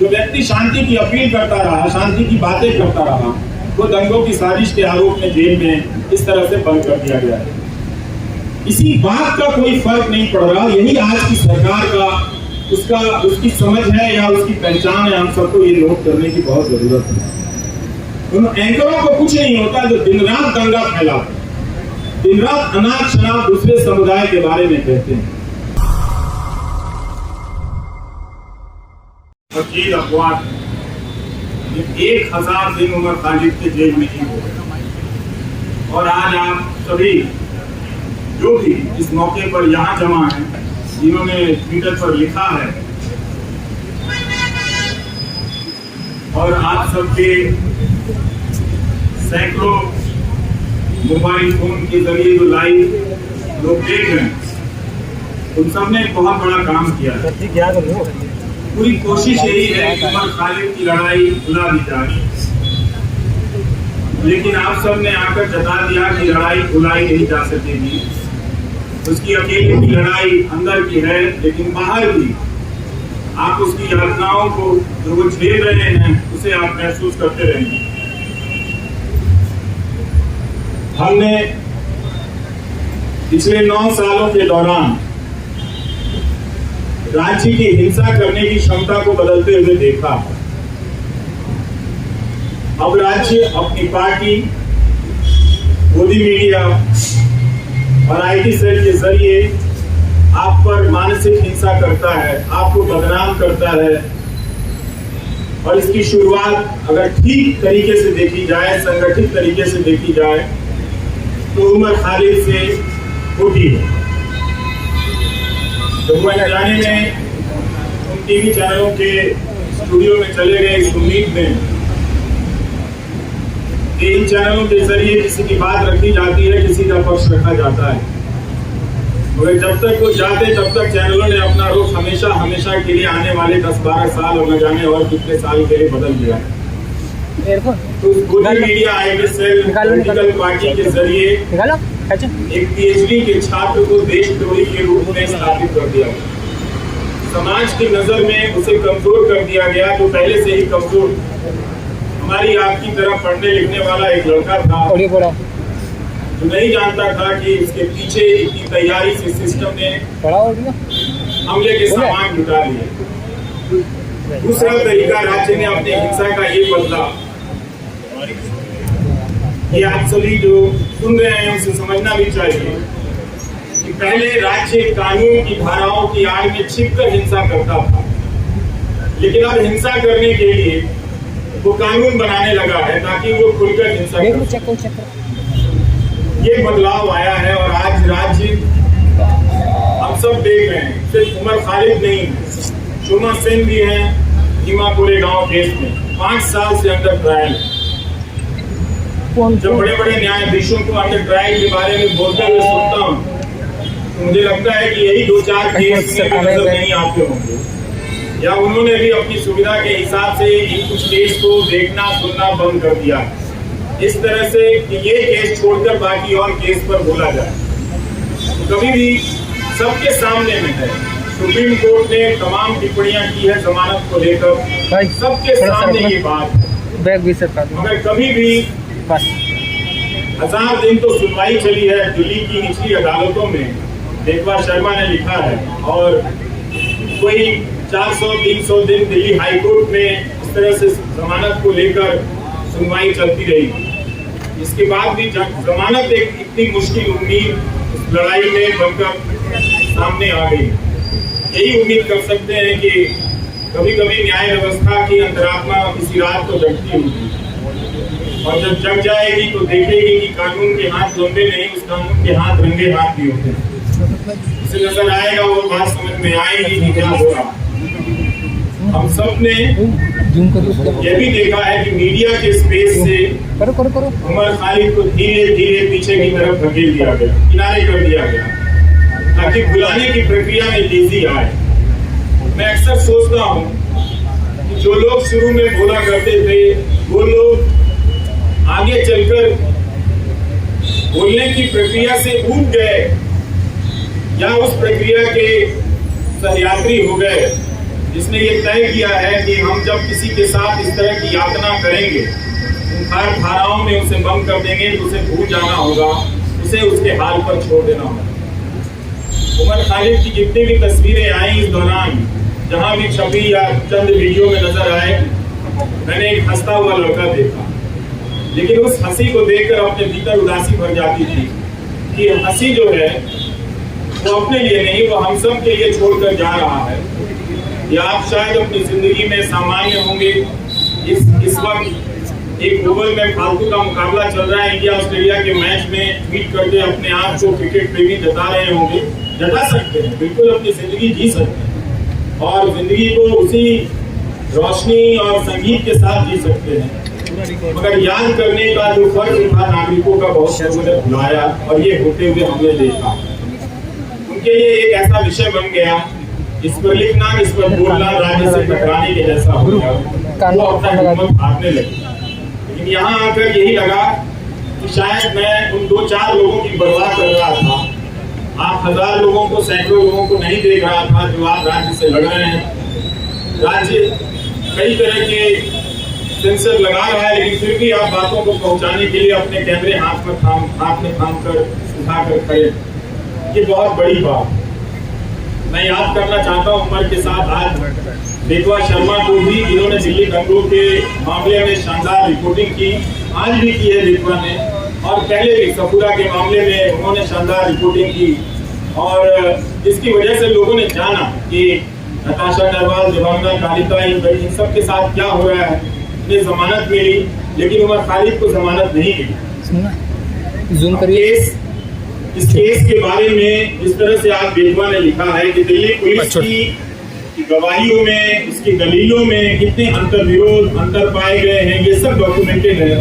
जो व्यक्ति शांति की अपील करता रहा, शांति की बातें करता रहा, वो दंगों की साजिश के आरोप में जेल में इस तरह से बंद कर दिया गया है। इसी बात का कोई फर्क नहीं पड़ रहा। यही आज की सरकार का उसकी समझ है या उसकी पहचान है। हम सबको ये नोट करने की बहुत जरूरत है। उन एंकरों को कुछ नहीं होता जो दिन रात दंगा फैलाते, दिन रात अनाप शनाप दूसरे समुदाय के बारे में कहते हैं। वकील अखबार 1000 दिन उमर खालिद के जेल में ही हो। और आज आप सभी जो भी इस मौके पर यहाँ जमा है, जिन्होंने ट्विटर पर लिखा है और आप सबके सैकड़ों मोबाइल फोन के जरिए जो लाइव लोग देख रहे हैं, उन सब ने एक बहुत बड़ा काम किया है। पूरी कोशिश यही है कि उमर खालिद की लड़ाई भुला दी जाए, लेकिन आप सब ने आकर जता दिया कि लड़ाई भुलाई नहीं जा सकेगी। उसकी अकेले की लड़ाई अंदर की है, लेकिन बाहर भी आप उसकी यातनाओं को जो वो झेल रहे हैं उसे आप महसूस करते रहेंगे। हमने पिछले 9 सालों के दौरान राज्य की हिंसा करने की क्षमता को बदलते हुए देखा। अब राज्य अपनी पार्टी, मोदी मीडिया और आईटी सेल के जरिए आप पर मानसिक हिंसा करता है, आपको बदनाम करता है। और इसकी शुरुआत अगर ठीक तरीके से देखी जाए, संगठित तरीके से देखी जाए, तो उमर खालिद से होती है। तो वो जाने में उन टीवी चैनलों के स्टूडियो में चले गए इस उम्मीद में कि इन चैनलों के जरिए किसी की बात रखी जाती है, किसी का पक्ष रखा जाता है। मगर जब तक वो जाते तब तक चैनलों ने अपना रुख हमेशा हमेशा के लिए आने वाले 10-12 साल और न जाने और कितने साल के लिए बदल दिया। तो Modi media IT cell political party के जरिए एक पीएचडी के छात्र को देशद्रोही के रूप में स्थापित कर दिया। समाज की नजर में उसे कमजोर कर दिया गया, जो पहले से ही कमजोर हमारी आपकी तरह पढ़ने लिखने वाला एक लड़का था, जो नहीं जानता था कि इसके पीछे इतनी तैयारी से सिस्टम ने हमले के सामान जुटा लिए। दूसरा तरीका राज्य ने अपनी हिंसा का ये बदला। ये आप सभी जो सुन रहे हैं उसे समझना भी चाहिए कि पहले राज्य कानून की धाराओं की आड़ में छिपकर हिंसा करता था, लेकिन अब हिंसा करने के लिए वो कानून बनाने लगा है ताकि वो खुलकर हिंसा करे। ये बदलाव आया है और आज राज्य हम सब देख रहे हैं। सिर्फ उमर खालिद नहीं, शुमा सेन भी है हिमा कोरेगांव केस में 5 साल से अंडर ट्रायल। जब बड़े बड़े न्यायाधीशों को अंडर ट्रायल के बारे में बोलते हुए सुनता हूँ तो मुझे लगता है कि यही 2-4 केस में नजर नहीं आते होंगे, या उन्होंने भी अपनी सुविधा के हिसाब से इन कुछ केस को देखना सुनना बंद कर दिया, इस तरह से कि ये केस छोड़कर बाकी और केस पर बोला जाए। तो कभी भी सबके सामने में है, सुप्रीम कोर्ट ने तमाम टिप्पणियां की है जमानत को लेकर, सबके सामने ये बात, मगर कभी भी 1000 दिन तो सुनवाई चली है दिल्ली की निचली अदालतों में। देववा शर्मा ने लिखा है, और कोई 400-300 दिन दिल्ली हाईकोर्ट में इस तरह से जमानत को लेकर सुनवाई चलती रही। इसके बाद भी जमानत एक इतनी मुश्किल उम्मीद इस लड़ाई में बनकर सामने आ गई। यही उम्मीद कर सकते हैं कि कभी कभी न्याय व्यवस्था की अंतरात्मा किसी रात को जगती होगी, और जब जग जाएगी तो देखेगी कि कानून के हाथ लंबे नहीं, उस कानून के हाथ रंगे हाथ भी होते हैं। उसे नजर आएगा, वो बात समझ में आएगी कि क्या हो रहा। हम सब ने यह भी देखा है कि मीडिया के स्पेस से उमर खालिद को धीरे धीरे पीछे की तरफ धकेल दिया गया, किनारे कर दिया गया, ताकि बुलाने की प्रक्रिया में तेजी आए। मैं अक्सर सोचता हूँ कि जो लोग शुरू में बोला करते थे वो लोग आगे चलकर बोलने की प्रक्रिया से ऊब गए या उस प्रक्रिया के सहयात्री हो गए, जिसने ये तय किया है कि हम जब किसी के साथ इस तरह की यातना करेंगे, उन धाराओं में उसे बंद कर देंगे तो उसे भूल जाना होगा, उसे उसके हाल पर छोड़ देना होगा। उमर खालिद की जितनी भी तस्वीरें आई इस दौरान, जहां भी छवि या चंद वीडियो में नजर आए, मैंने एक हंसता हुआ लड़का देखा, लेकिन उस हंसी को देखकर अपने भीतर उदासी भर जाती थी कि हंसी जो है वो अपने लिए नहीं, वो हम सब के लिए छोड़कर जा रहा है। या आप शायद अपनी जिंदगी में सामान्य होंगे, इस वक्त एक ओवल में फालतू का मुकाबला चल रहा है, इंडिया ऑस्ट्रेलिया के मैच में ट्वीट करके अपने आप को क्रिकेट प्रेमी जता रहे होंगे। जता सकते हैं, बिल्कुल अपनी जिंदगी जी सकते हैं और जिंदगी को उसी रोशनी और संगीत के साथ जी सकते हैं, मगर याद करने का जो फर्ज था नागरिकों का, बहुत लोगों ने भुलाया और ये होते हुए हमने देखा। उनके लिए एक ऐसा विषय बन गया, इस पर लिखना, इस पर बोलना राज्य से टकराने के जैसा हो गया, वो अपना हिम्मत हारने लगी। लेकिन यहाँ आकर यही लगा कि शायद मैं उन 2-4 लोगों की परवाह कर रहा था। आप 1000 लोगों को, सैकड़ों लोगों को नहीं देख रहा था जो आप राज्य से लड़ रहे हैं। राज्य कई तरह के सेंसर लगा रहा है, लेकिन फिर भी आप बातों को पहुंचाने के लिए अपने कैमरे हाथ में थाम कर उठाकर खड़े। ये बहुत बड़ी बात। मैं याद करना चाहता हूं उमर के साथ आज बेतवा शर्मा को भी, जिन्होंने दिल्ली दंगों के मामले में शानदार रिपोर्टिंग की, आज भी की है बेतवा ने, और पहले भी सफूरा के मामले में उन्होंने शानदार रिपोर्टिंग की, और जिसकी वजह से लोगों ने जाना कि नताशा नरवाल, देवांगना कालिका, इन सब के साथ क्या हो रहा है। इन्हें जमानत मिली, लेकिन उमर खालिद को जमानत नहीं मिली। जूम करिए। इस केस के बारे में इस तरह से आज बेतवा ने लिखा है कि दिल्ली पुलिस की गवाहियों में, उसकी दलीलों में कितने अंतर पाए गए हैं, ये सब डॉक्यूमेंटेड है।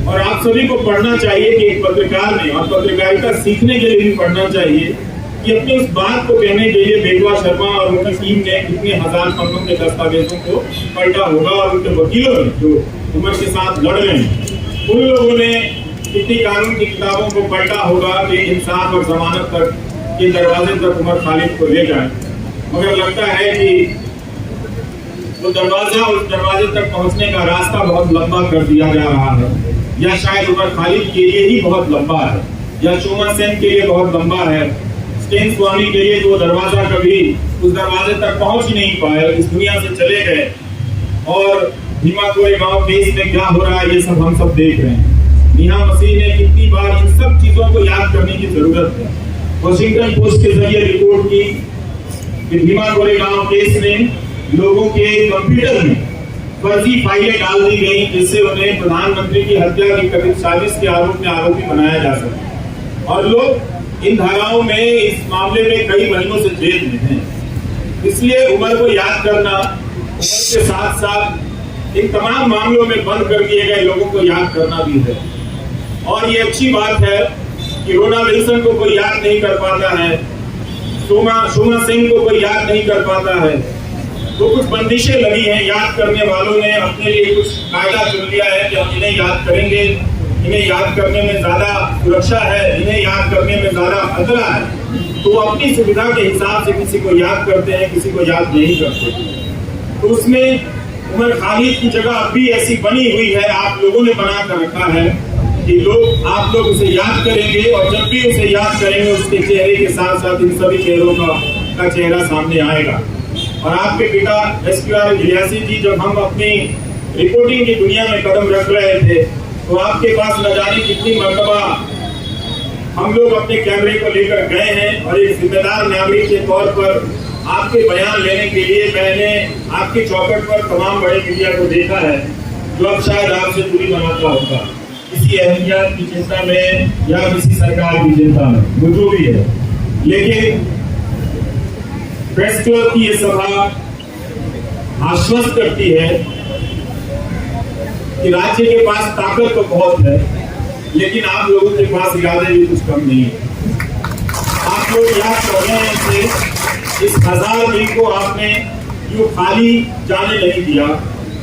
और आप सभी को पढ़ना चाहिए कि एक पत्रकार ने, और पत्रकारिता सीखने के लिए भी पढ़ना चाहिए कि अपनी उस बात को कहने के लिए बेतवा शर्मा और उनकी टीम ने कितने 1000 पन्नों के दस्तावेजों को पलटा होगा, और उनके वकीलों ने जो उमर के साथ लड़ रहे हैं, उन लोगों ने कितनी कानून की किताबों को पलटा होगा कि इंसाफ और जमानत तक के दरवाजे तक उमर खालिद को ले जाए। मगर लगता है कि वो दरवाजा, उस दरवाजे तक पहुंचने का रास्ता बहुत लंबा कर दिया जा रहा है, या शायद उमर खालिद के लिए ही बहुत लंबा है, या शोमा सेन के लिए बहुत लंबा है, स्टेन स्वामी के लिए तो दरवाजा कभी उस दरवाजे तक पहुंच ही नहीं पाए, इस दुनिया से चले गए। और भीमा कोरेगांव केस में क्या हो रहा है ये सब हम सब देख रहे हैं। मियां मसीह ने कितनी बार इन सब चीजों को याद करने की जरूरत है। वॉशिंगटन पोस्ट के जरिए रिपोर्ट की कि भीमा कोरेगांव केस में लोगों के कंप्यूटर में फर्जी फाइलें डाल दी गई, जिससे उन्हें प्रधानमंत्री की हत्या की कथित साजिश के आरोप में आरोपी बनाया जा सके, और लोग इन धाराओं में, इस मामले में कई महीनों से जेल में हैं। इसलिए उमर को याद करना, उमर के साथ साथ इन तमाम मामलों में बंद कर दिए गए लोगों को याद करना भी है। और ये अच्छी बात है कि रोना विल्सन को कोई याद नहीं कर पाता है, शोमा सिंह को कोई याद नहीं कर पाता है। तो कुछ बंदिशें लगी हैं, याद करने वालों ने अपने लिए कुछ कायदा चुन लिया है कि हम इन्हें याद करेंगे, इन्हें याद करने में ज्यादा सुरक्षा है, इन्हें याद करने में ज्यादा खतरा है। तो वो अपनी सुविधा के हिसाब से किसी को याद करते हैं, किसी को याद नहीं करते। तो उसमें उमर खालिद की जगह अब भी ऐसी बनी हुई है, आप लोगों ने बना कर रखा है कि आप लोग उसे याद करेंगे, और जब भी उसे याद करेंगे उसके चेहरे के साथ साथ इन सभी चेहरों का चेहरा सामने आएगा। और आपके पिता SQR इलियासी जी, जब हम अपनी रिपोर्टिंग की दुनिया में कदम रख रहे थे, तो आपके पास न जाने कितनी मर्तबा हम लोग अपने कैमरे को लेकर गए हैं, और एक जिम्मेदार नागरिक के तौर पर आपके बयान लेने के लिए मैंने आपकी चौखट पर तमाम बड़े मीडिया को देखा है, जो अब शायद आपसे दूरी बनाता होगा, किसी अहमियत की चिंता में या किसी सरकार की चिंता में, वो जो भी है। लेकिन प्रेस क्लब की ये सभा आश्वस्त करती है कि राज्य के पास ताकत तो बहुत है, लेकिन आप लोगों के पास इरादे भी कुछ कम नहीं है। आप लोग याद कर रहे हैं इस 1000 दिन को आपने यूं खाली जाने नहीं दिया,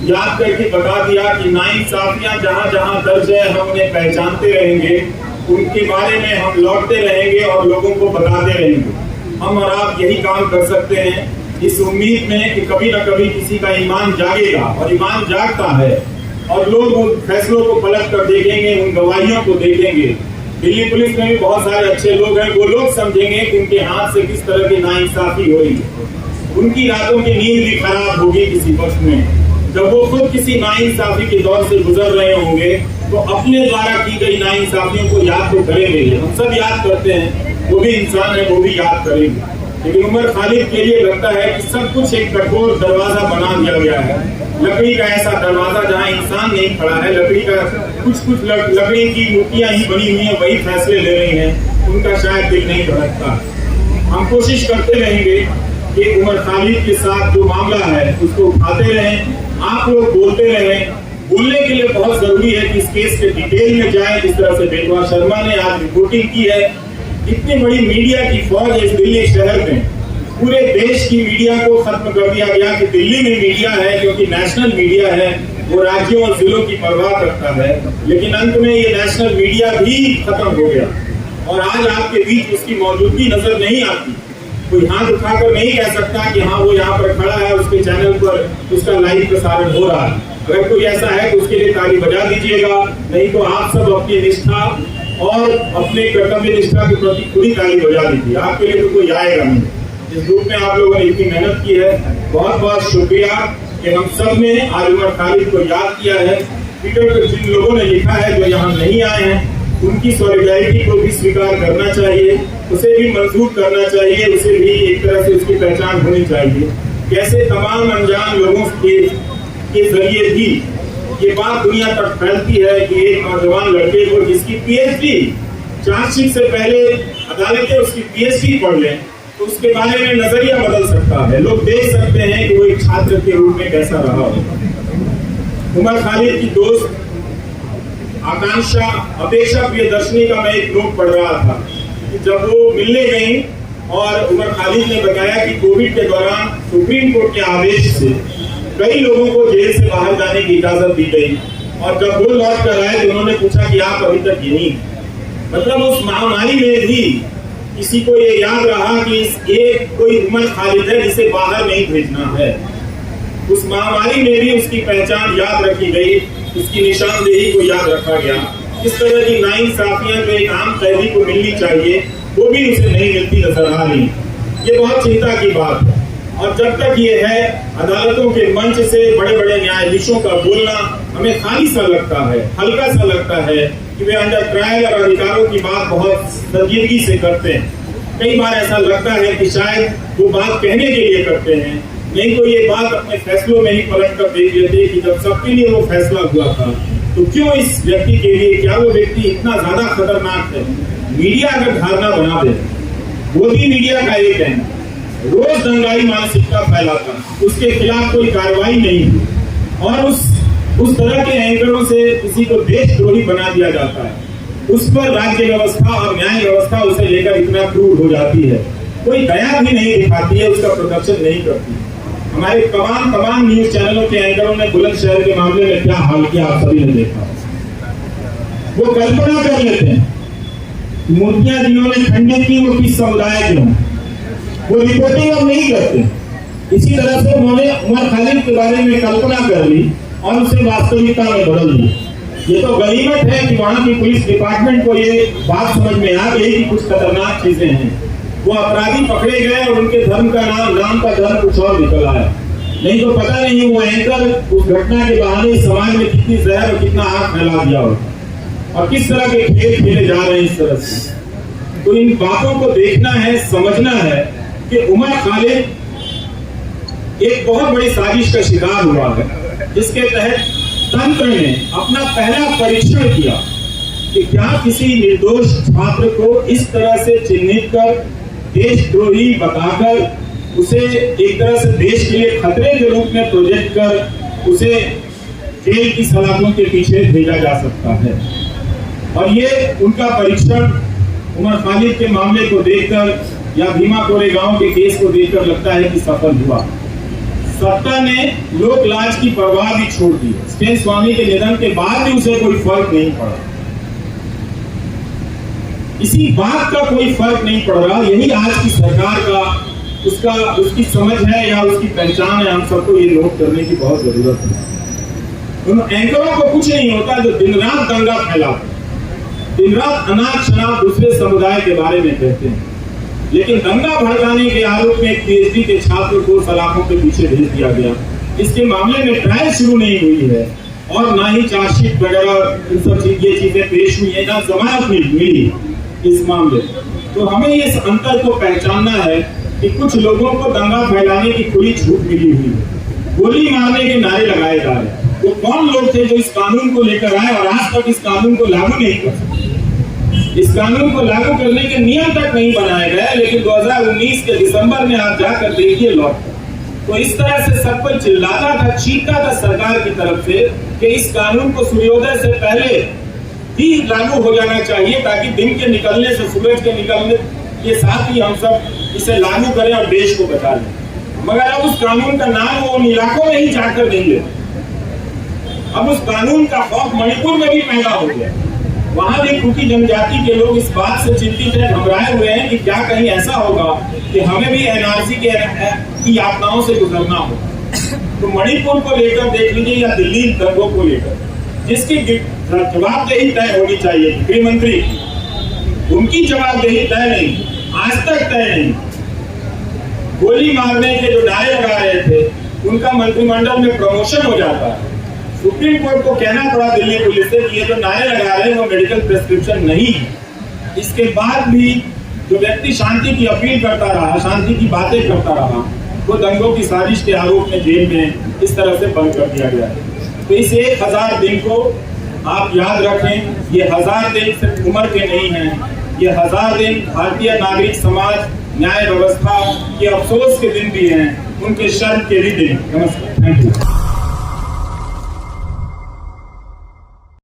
याद करके बता दिया कि नाइंसाफियां जहां जहां दर्ज है हम उन्हें पहचानते रहेंगे, उनके बारे में हम लौटते रहेंगे और लोगों को बताते रहेंगे। हम और आप यही काम कर सकते हैं इस उम्मीद में कि कभी न कभी किसी का ईमान जागेगा, और ईमान जागता है और लोग उन फैसलों को पलट कर देखेंगे, उन गवाहियों को देखेंगे। दिल्ली पुलिस में भी बहुत सारे अच्छे लोग हैं, वो लोग समझेंगे कि उनके हाथ से किस तरह की नाइंसाफी हुई। उनकी रातों की नींद भी खराब होगी किसी वक्त में, जब वो खुद किसी नाइंसाफी के दौर से गुजर रहे होंगे तो अपने द्वारा की गई नाइंसाफियों को याद तो करेंगे। हम सब याद करते हैं, वो भी इंसान है, वो भी याद करेंगे। लेकिन उमर खालिद के लिए लगता है कि सब कुछ एक कठोर दरवाजा बना दिया गया है, लकड़ी का ऐसा दरवाजा जहाँ इंसान नहीं खड़ा है, लकड़ी का कुछ लकड़ी की मूर्तियां ही बनी हुई हैं, वही फैसले ले रही हैं, उनका शायद दिल नहीं धड़कता। हम कोशिश करते रहेंगे कि उमर खालिद के साथ जो मामला है उसको उठाते रहें, आप लोग बोलते रहें। बोलने के लिए बहुत जरूरी है कि इस केस के डिटेल में जाए, जिस तरह से बेटवा शर्मा ने आज रिपोर्टिंग की है। इतनी बड़ी मीडिया की फौज इस दिल्ली शहर में, पूरे देश की मीडिया को खत्म कर दिया गया कि दिल्ली में मीडिया है, क्योंकि नेशनल मीडिया है, वो राज्यों और जिलों की परवाह करता है। लेकिन अंत में ये नेशनल मीडिया भी खत्म हो गया और आज आपके बीच उसकी मौजूदगी नजर नहीं आती। कोई हाथ उठाकर नहीं कह सकता कि हाँ वो यहाँ पर खड़ा है, उसके चैनल पर उसका लाइव प्रसारण हो रहा है। अगर कोई ऐसा है तो उसके लिए ताली बजा दीजिएगा, नहीं तो आप सब अपनी निष्ठा और अपने कर्तव्य निष्ठा के प्रति खुद ही ताली बजा दीजिए। आपके लिए तो कोई आएगा नहीं। इस ग्रुप में आप लोगों ने इतनी मेहनत की है, बहुत बहुत शुक्रिया कि हम सब ने आज उमर खालिद को याद किया है। ट्विटर पर जिन लोगों ने लिखा है जो यहाँ नहीं आए हैं, उनकी सॉलिडारिटी को भी स्वीकार करना चाहिए, उसे भी मंजूर करना चाहिए, उसे भी एक तरह से उसकी पहचान होनी चाहिए। कैसे तमाम अनजान लोगों के जरिए भी ये बात दुनिया तक फैलती है कि एक नौजवान लड़के को जिसकी पीएचडी, चार्जशीट से पहले अदालतें उसकी पीएचडी पढ़ लें तो उसके बारे में नजरिया बदल सकता है। लोग देख सकते हैं कि वो एक छात्र के रूप में कैसा रहा होगा। उमर खालिद की दोस्त आकांक्षा अपेक्षा प्रियदर्शनी का मैं एक नोट पढ़ रहा था कि जब वो मिलने गई और उमर खालिद ने बताया कि कोविड के दौरान सुप्रीम कोर्ट के आदेश से कई लोगों को जेल से बाहर जाने की इजाजत दी गई, और जब वो लौट कर आए तो उन्होंने पूछा कि आप अभी तक गिनी। मतलब उस महामारी में भी किसी को ये याद रहा कि एक कोई उमर खालिद है जिसे बाहर नहीं भेजना है। उस महामारी में भी उसकी पहचान याद रखी गई, उसकी निशानदेही को याद रखा गया। इस तरह की नाइंसाफियां जो एक आम कैदी को मिलनी चाहिए वो भी उसे नहीं मिलती नजर आ रही। ये बहुत चिंता की बात है। और जब तक ये है, अदालतों के मंच से बड़े बड़े न्यायाधीशों का बोलना हमें खाली सा लगता है, हल्का सा लगता है कि वे अंडर ट्रायल और अधिकारों की बात बहुत संजीदगी से करते हैं। कई बार ऐसा लगता है कि शायद वो बात कहने के लिए करते हैं, नहीं तो ये बात अपने फैसलों में ही पलट कर देख लेते कि जब सबके लिए वो फैसला हुआ था तो क्यों इस व्यक्ति के लिए, क्या वो व्यक्ति इतना ज्यादा खतरनाक है। मीडिया अगर धारणा बना दे, मोदी मीडिया का एक है, रोज दंगाई मानसिकता फैलाता, उसके खिलाफ कोई कार्रवाई नहीं हुई और उस तरह के एंकरों से किसी को देशद्रोही बना दिया जाता है, उस पर राज्य व्यवस्था और न्याय व्यवस्था उसे लेकर इतना क्रूर हो जाती है, कोई दया भी नहीं दिखाती है, उसका प्रोटेक्शन नहीं करती। हमारे तमाम न्यूज चैनलों के एंकरों ने बुलंदशहर के मामले में क्या हाल किया आप सभी ने देखा। वो कल्पना कर लेते हैं मूर्तियां जिन्होंने खंडित की वो किस समुदाय के हों, वो रिपोर्टिंग अब नहीं करते। इसी तरह से उन्होंने उमर खालिद के बारे में कल्पना कर ली और उसे वास्तविकता में बदल दी। ये तो गनीमत है कि वहां की पुलिस डिपार्टमेंट को ये बात समझ में आ गई कि कुछ खतरनाक चीजें हैं। वो अपराधी पकड़े गए और उनके धर्म का नाम का धर्म कुछ और निकल आया। नहीं तो पता नहीं वो एंकर उस घटना के बहाने समाज में कितनी जहर और कितना आग फैला दिया हो और किस तरह के खेल खेले जा रहे हैं इस तरह से। तो इन बातों को देखना है, समझना है कि उमर खालिद एक बहुत बड़ी साजिश का शिकार हुआ है, जिसके तहत तंत्र ने अपना पहला परीक्षण किया कि क्या किसी निर्दोष छात्र को इस तरह से चिन्हित कर, देशद्रोही बताकर, उसे एक तरह से देश के लिए खतरे के रूप में प्रोजेक्ट कर उसे जेल की सलाखों के पीछे भेजा जा सकता है। और ये उनका परीक्षण उमर खालिद के मामले को देखकर या भीमा कोरेगांव के केस को देखकर लगता है कि सफल हुआ। सत्ता ने लोक लाज की परवाह भी छोड़ दी। स्टेन स्वामी के निधन के बाद भी उसे कोई फर्क नहीं पड़ा, इसी बात का कोई फर्क नहीं पड़ रहा। यही आज की सरकार का उसकी समझ है या उसकी पहचान है, हम सबको ये नोट करने की बहुत जरूरत है। उन एंकरों को कुछ नहीं होता जो दिन रात दंगा फैलाते, दिन रात अनाप शनाप दूसरे समुदाय के बारे में कहते हैं, लेकिन दंगा भड़काने के आरोप में एक पीएचडी के छात्र को सलाखों के पीछे भेज दिया गया। इसके मामले में ट्रायल शुरू नहीं हुई है और ना ही चार्जशीट वगैरह इन सब ये चीजें पेश हुई है, ना जमानत मिली इस मामले। तो हमें इस अंतर को पहचानना है कि कुछ लोगों को दंगा फैलाने की खुली छूट मिली हुई है, गोली मारने के नारे लगाए जा रहे हैं। वो कौन लोग थे जो इस कानून को लेकर आए और आज तक इस कानून को लागू नहीं कर सके? इस कानून को लागू करने के नियम तक नहीं बनाए गए, लेकिन 2019 के दिसंबर में आप जाकर देखिए लौट, तो इस तरह से सब कोई चिल्लाता था, चीखता था सरकार की तरफ से कि इस कानून को सूर्योदय से पहले ही लागू हो जाना चाहिए, ताकि दिन के निकलने से, सूरज के निकलने के साथ ही हम सब इसे लागू करें और देश को बचा लें। मगर अब उस कानून का नाम वो उन इलाकों में ही जाकर नहीं लेते। अब उस कानून का खौफ मणिपुर में भी पैदा हो गया। वहां भी कुकी जनजाति के लोग इस बात से चिंतित हैं, घबराए हुए हैं कि क्या कहीं ऐसा होगा कि हमें भी एनआरसी की यातनाओं से गुजरना हो। तो मणिपुर को लेकर देख लीजिए या दिल्ली दंगों को लेकर, जिसकी जवाबदेही तय होनी चाहिए गृह मंत्री, उनकी जवाबदेही तय नहीं, आज तक तय नहीं। गोली मारने के जो नारे लगा रहे थे उनका मंत्रिमंडल में प्रमोशन हो जाता है। सुप्रीम कोर्ट को कहना पड़ा दिल्ली पुलिस से कि ये जो नारे लगा रहे हैं वो मेडिकल प्रिस्क्रिप्शन नहीं है। इसके बाद भी जो व्यक्ति शांति की अपील करता रहा, शांति की बातें करता रहा, वो दंगों की साजिश के आरोप में जेल में इस तरह से बंद कर दिया गया है। तो इस 1000 दिन को आप याद रखें, ये 1000 दिन सिर्फ उम्र के नहीं हैं, ये 1000 दिन भारतीय नागरिक समाज, न्याय व्यवस्था के अफसोस के दिन भी हैं, उनके शर्म के भी दिन। नमस्कार, थैंक यू।